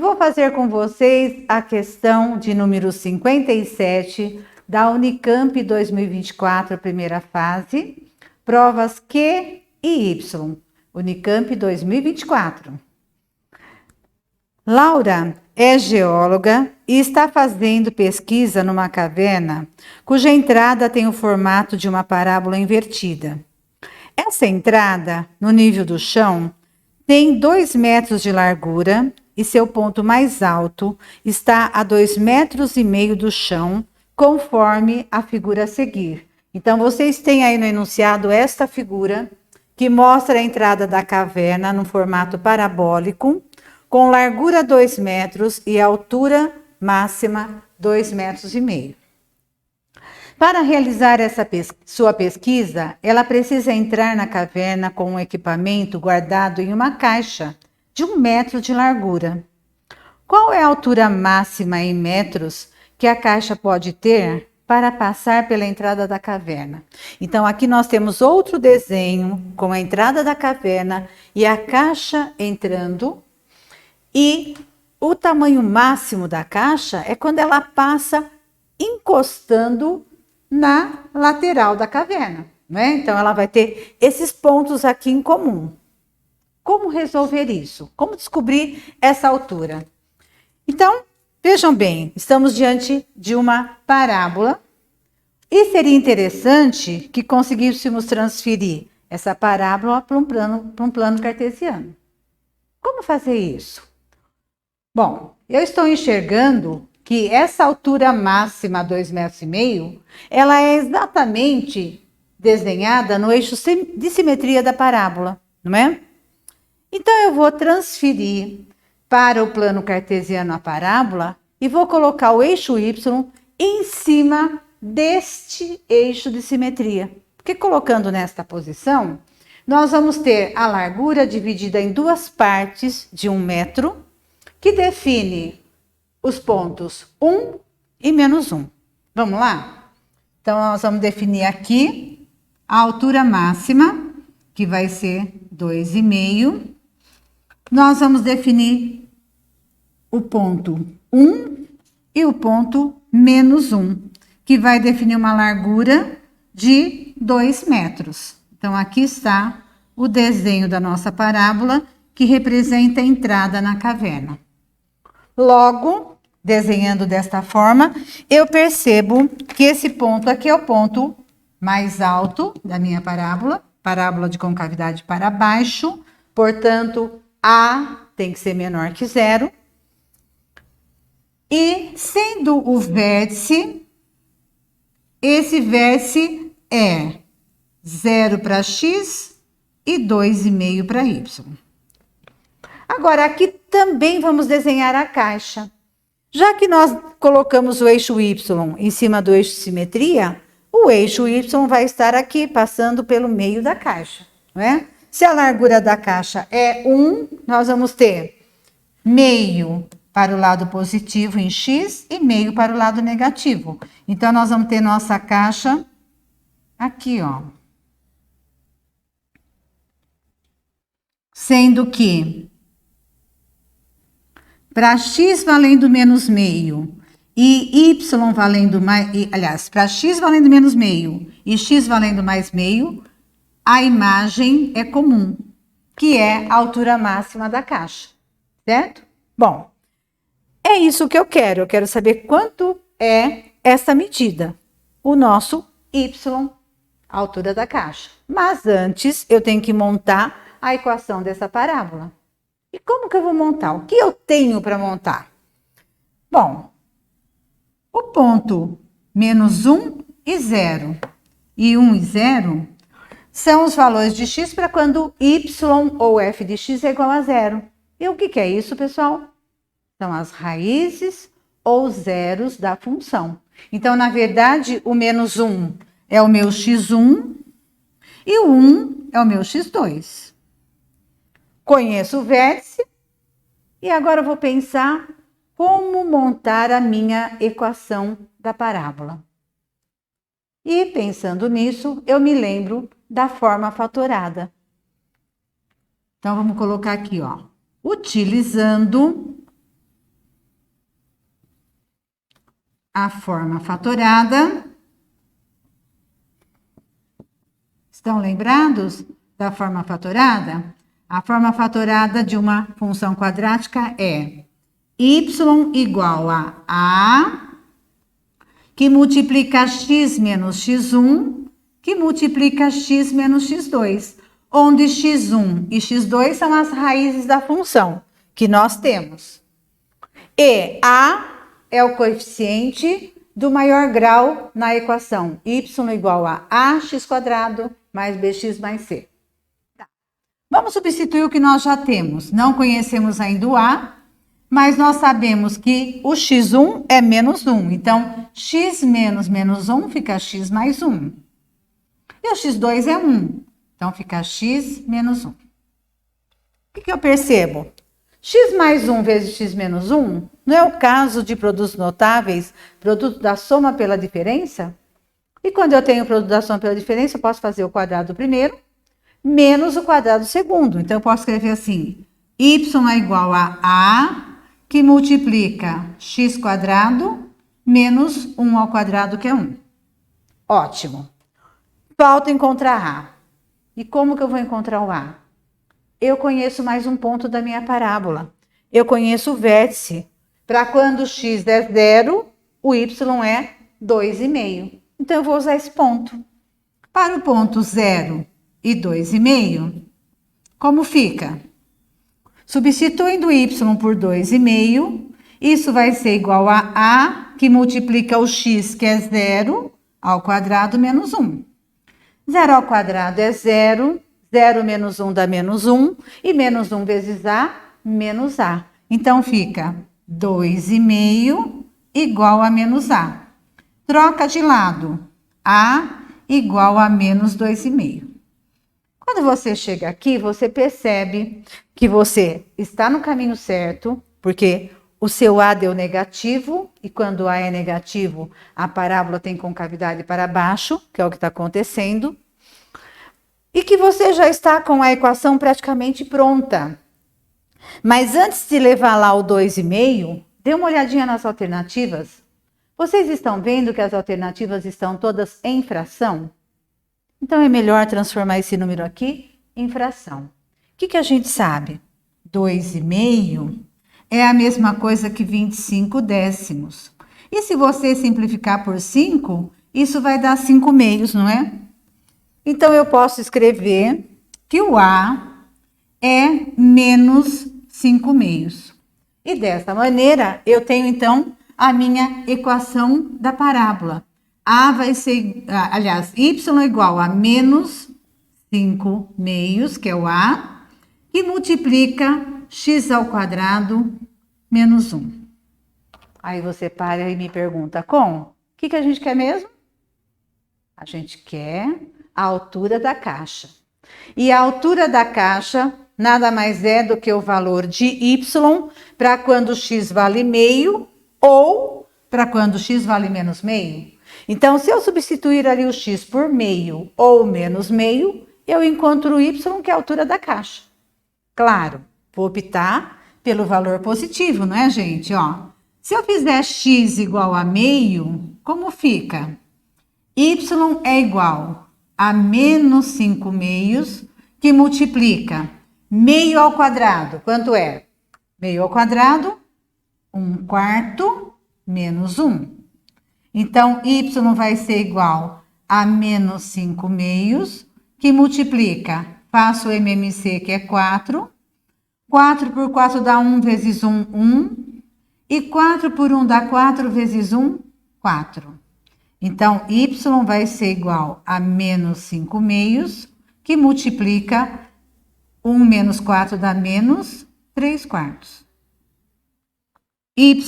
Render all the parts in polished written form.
Vou fazer com vocês a questão de número 57 da Unicamp 2024, primeira fase, provas Q e Y, Unicamp 2024. Laura é geóloga e está fazendo pesquisa numa caverna cuja entrada tem o formato de uma parábola invertida. Essa entrada, no nível do chão, tem 2 metros de largura e seu ponto mais alto está a 2,5 metros do chão, conforme a figura a seguir. Então, vocês têm aí no enunciado esta figura que mostra a entrada da caverna no formato parabólico, com largura 2 metros e altura máxima 2,5 metros. Para realizar essa sua pesquisa, ela precisa entrar na caverna com um equipamento guardado em uma caixa de 1 metro de largura. Qual é a altura máxima em metros que a caixa pode ter para passar pela entrada da caverna? Então, aqui nós temos outro desenho com a entrada da caverna e a caixa entrando. E o tamanho máximo da caixa é quando ela passa encostando na lateral da caverna, né? Então, ela vai ter esses pontos aqui em comum. Como resolver isso? Como descobrir essa altura? Então, vejam bem, estamos diante de uma parábola e seria interessante que conseguíssemos transferir essa parábola para um plano cartesiano. Como fazer isso? Bom, eu estou enxergando que essa altura máxima, 2,5 metros, ela é exatamente desenhada no eixo de simetria da parábola, não é? Então, eu vou transferir para o plano cartesiano a parábola e vou colocar o eixo Y em cima deste eixo de simetria. Porque colocando nesta posição, nós vamos ter a largura dividida em 2 partes de 1 metro, que define os pontos 1 e menos 1. Vamos lá? Então, nós vamos definir aqui a altura máxima, que vai ser 2,5. Nós vamos definir o ponto 1 e o ponto menos 1, que vai definir uma largura de 2 metros. Então, aqui está o desenho da nossa parábola, que representa a entrada na caverna. Logo, desenhando desta forma, eu percebo que esse ponto aqui é o ponto mais alto da minha parábola, parábola de concavidade para baixo, portanto, A tem que ser menor que 0. E sendo o vértice, esse vértice é 0 para x e 2,5 para y. Agora, aqui também vamos desenhar a caixa. Já que nós colocamos o eixo y em cima do eixo de simetria, o eixo y vai estar aqui, passando pelo meio da caixa, não é? Se a largura da caixa é 1, nós vamos ter meio para o lado positivo em x e meio para o lado negativo. Então, nós vamos ter nossa caixa aqui, ó. Sendo que para x valendo menos meio e y valendo mais, aliás, para x valendo menos meio e x valendo mais meio, a imagem é comum, que é a altura máxima da caixa, certo? Bom, é isso que eu quero saber quanto é essa medida, o nosso y, a altura da caixa. Mas antes eu tenho que montar a equação dessa parábola. E como que eu vou montar? O que eu tenho para montar? Bom, o ponto menos 1 e 0 e 1 e 0 são os valores de x para quando y ou f de x é igual a 0. E o que é isso, pessoal? São as raízes ou zeros da função. Então, na verdade, o menos 1 é o meu x1 e o 1 é o meu x2. Conheço o vértice e agora eu vou pensar como montar a minha equação da parábola. E pensando nisso, eu me lembro da forma fatorada. Então, vamos colocar aqui, ó. Utilizando a forma fatorada. Estão lembrados da forma fatorada? A forma fatorada de uma função quadrática é y igual a A, que multiplica x menos x1, que multiplica x menos x2, onde x1 e x2 são as raízes da função que nós temos. E A é o coeficiente do maior grau na equação y igual a ax² mais bx mais c. Tá. Vamos substituir o que nós já temos. Não conhecemos ainda o A, mas nós sabemos que o x1 é menos 1. Então, x menos menos 1 fica x mais 1. E o x2 é 1. Então, fica x menos 1. O que eu percebo? X mais 1 vezes x menos 1 não é o caso de produtos notáveis, produto da soma pela diferença? E quando eu tenho o produto da soma pela diferença, eu posso fazer o quadrado do primeiro menos o quadrado do segundo. Então, eu posso escrever assim, y é igual a A, que multiplica x² menos 1 ao quadrado, que é 1. Ótimo. Falta encontrar A. E como que eu vou encontrar o A? Eu conheço mais um ponto da minha parábola. Eu conheço o vértice. Para quando x é 0, o y é 2,5. Então, eu vou usar esse ponto. Para o ponto 0 e 2,5, como fica? Substituindo y por 2,5, isso vai ser igual a A, que multiplica o x, que é 0, ao quadrado menos 1. 0 ao quadrado é 0. 0 menos 1 dá menos 1, e menos 1 vezes A, menos A. Então, fica 2,5 igual a menos A. Troca de lado, A igual a menos 2,5. Quando você chega aqui, você percebe que você está no caminho certo, porque o seu A deu negativo, e quando A é negativo, a parábola tem concavidade para baixo, que é o que está acontecendo. E que você já está com a equação praticamente pronta. Mas antes de levar lá o 2,5, dê uma olhadinha nas alternativas. Vocês estão vendo que as alternativas estão todas em fração? Então, é melhor transformar esse número aqui em fração. O que a gente sabe? 2,5 é a mesma coisa que 25 décimos. E se você simplificar por 5, isso vai dar 5 meios, não é? Então, eu posso escrever que o A é menos 5 meios. E dessa maneira, eu tenho, então, a minha equação da parábola. A vai ser, aliás, y igual a menos 5 meios, que é o A, que multiplica x ao quadrado menos 1. Aí você para e me pergunta, o que a gente quer mesmo? A gente quer a altura da caixa. E a altura da caixa nada mais é do que o valor de y para quando x vale meio ou para quando x vale menos meio. Então, se eu substituir ali o x por meio ou menos meio, eu encontro o y, que é a altura da caixa. Claro, vou optar pelo valor positivo, não é, gente? Ó, se eu fizer x igual a meio, como fica? Y é igual a menos 5 meios, que multiplica meio ao quadrado. Quanto é? Meio ao quadrado, 1/4 menos 1. Então, y vai ser igual a menos 5 meios, que multiplica, faço o MMC, que é 4. 4 por 4 dá 1 vezes 1, 1. E 4 por 1 dá 4 vezes 1, 4. Então, y vai ser igual a menos 5 meios, que multiplica 1 menos 4 dá menos 3/4. Y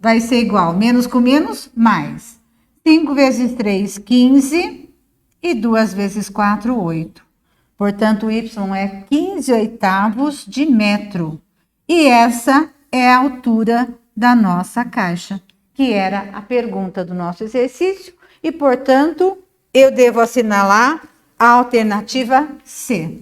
vai ser igual, menos com menos, mais. 5 vezes 3, 15. E 2 vezes 4, 8. Portanto, y é 15/8 de metro. E essa é a altura da nossa caixa, que era a pergunta do nosso exercício, e, portanto, eu devo assinalar a alternativa C.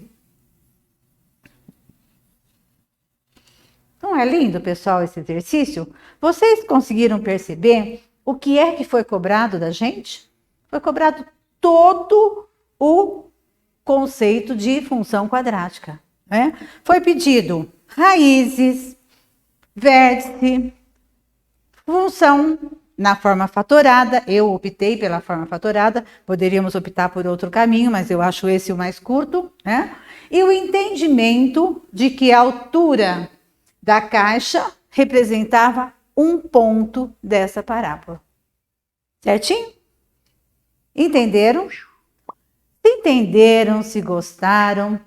Não é lindo, pessoal, esse exercício? Vocês conseguiram perceber o que é que foi cobrado da gente? Foi cobrado todo o conceito de função quadrática, né? Foi pedido raízes, vértice, função na forma fatorada. Eu optei pela forma fatorada, poderíamos optar por outro caminho, mas eu acho esse o mais curto, né? E o entendimento de que a altura da caixa representava um ponto dessa parábola. Certinho? Entenderam? Se entenderam, se gostaram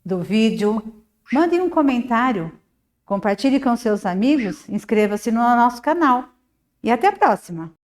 do vídeo, mandem um comentário, compartilhe com seus amigos, inscreva-se no nosso canal. E até a próxima!